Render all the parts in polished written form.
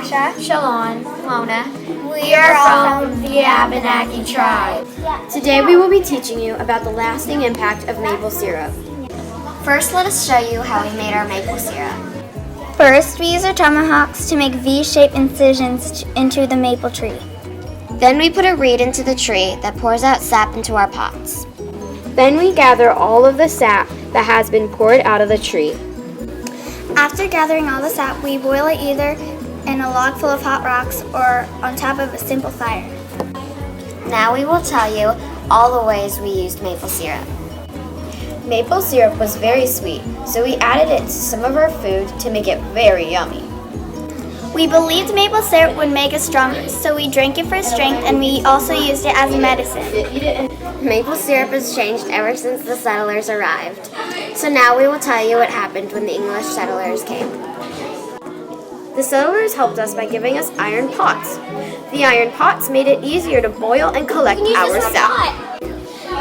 Sasha. Shalon, Mona. We are from the Abenaki tribe. Today we will be teaching you about the lasting impact of maple syrup. First, let us show you how we made our maple syrup. First, we use our tomahawks to make V-shaped incisions into the maple tree. Then we put a reed into the tree that pours out sap into our pots. Then we gather all of the sap that has been poured out of the tree. After gathering all the sap, we boil it either in a log full of hot rocks or on top of a simple fire. Now we will tell you all the ways we used maple syrup. Maple syrup was very sweet, so we added it to some of our food to make it very yummy. We believed maple syrup would make us stronger, so we drank it for strength, and we also used it as a medicine. Maple syrup has changed ever since the settlers arrived. So now we will tell you what happened when the English settlers came. The settlers helped us by giving us iron pots. The iron pots made it easier to boil and collect our sap.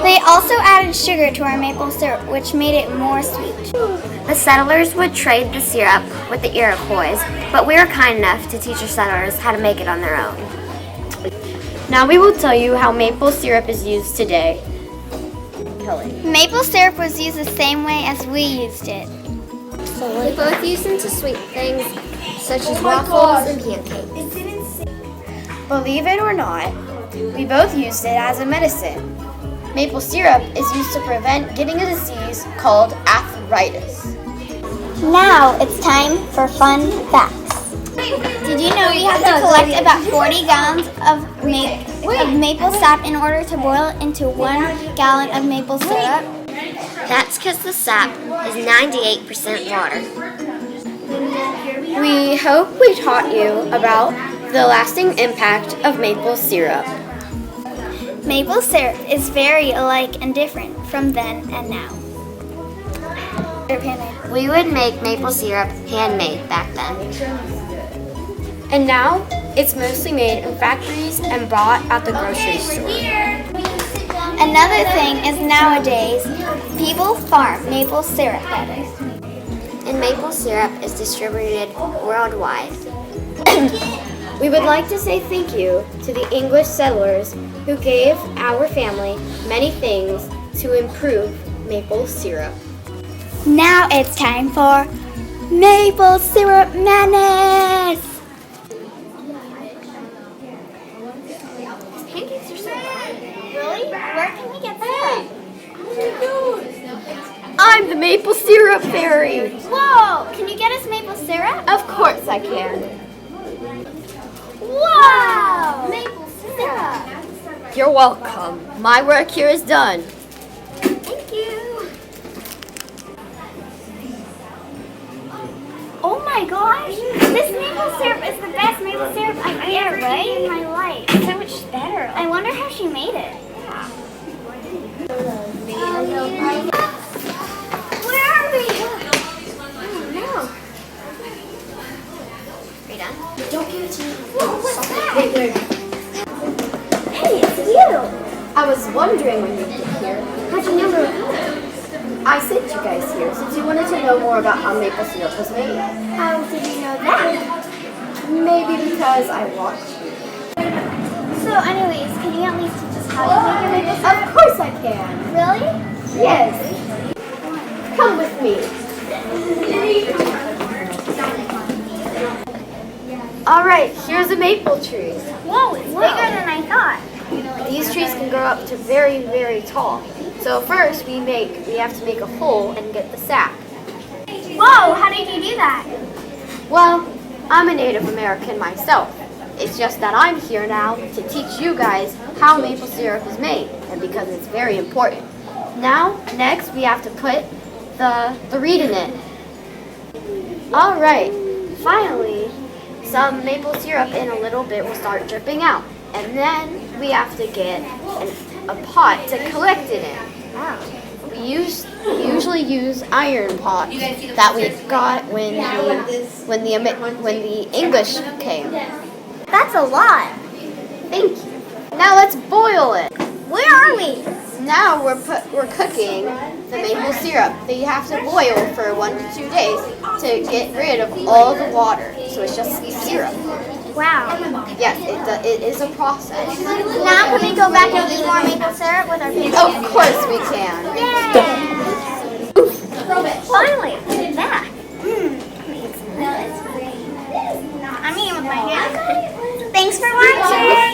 They also added sugar to our maple syrup, which made it more sweet. The settlers would trade the syrup with the Iroquois, but we were kind enough to teach our settlers how to make it on their own. Now we will tell you how maple syrup is used today. Maple syrup was used the same way as we used it. We both use them to sweeten things, such as waffles and pancakes. Believe it or not, we both used it as a medicine. Maple syrup is used to prevent getting a disease called arthritis. Now it's time for fun facts. Did you know we have to collect about 40 gallons of maple sap in order to boil into 1 gallon of maple syrup? That's because the sap is 98% water. We hope we taught you about the lasting impact of maple syrup. Maple syrup is very alike and different from then and now. We would make maple syrup handmade back then. And now it's mostly made in factories and bought at the grocery store. Another thing is nowadays, people farm maple syrup better. And maple syrup is distributed worldwide. We would like to say thank you to the English settlers who gave our family many things to improve maple syrup. Now it's time for Maple Syrup Madness! Pancakes are so fun. Really? Where can we get syrup? I'm the maple syrup fairy. Whoa! Can you get us maple syrup? Of course I can. Wow! Maple syrup! You're welcome. My work here is done. Thank you! Oh my gosh! This maple syrup is the best maple syrup I've ever made in my life. It's so much better. I wonder how she made it. Where are we? No. Are you done? Don't give it to me. Whoa, what's that? Hey, it's you! I was wondering when you'd get here. How'd you know we were coming? I sent you guys here since you wanted to know more about how maple syrup was made. How did you know that? Maybe because I watched you. So anyways, can you at least teach us how you make your maple syrup? Of course I can. Really? Yes. Come with me. Alright, here's a maple tree. Whoa, it's bigger than I thought. These trees can grow up to very, very tall. So first we have to make a hole and get the sap. Whoa, how did you do that? Well, I'm a Native American myself. It's just that I'm here now to teach you guys how maple syrup is made, and because it's very important. Now, next we have to put the reed in it. Alright, finally, some maple syrup in a little bit will start dripping out. And then we have to get a pot to collect it in. We usually use iron pots that we got when the English came. That's a lot. Thank you. Now let's boil it. Where are we? Now we're cooking the maple syrup that you have to boil for 1 to 2 days to get rid of all the water. So it's just syrup. Wow. Yes, it is a process. Now can we go back and eat more maple syrup with our baby? Of course we can. Finally, it's back. I'm eating with my hands. Thanks for watching.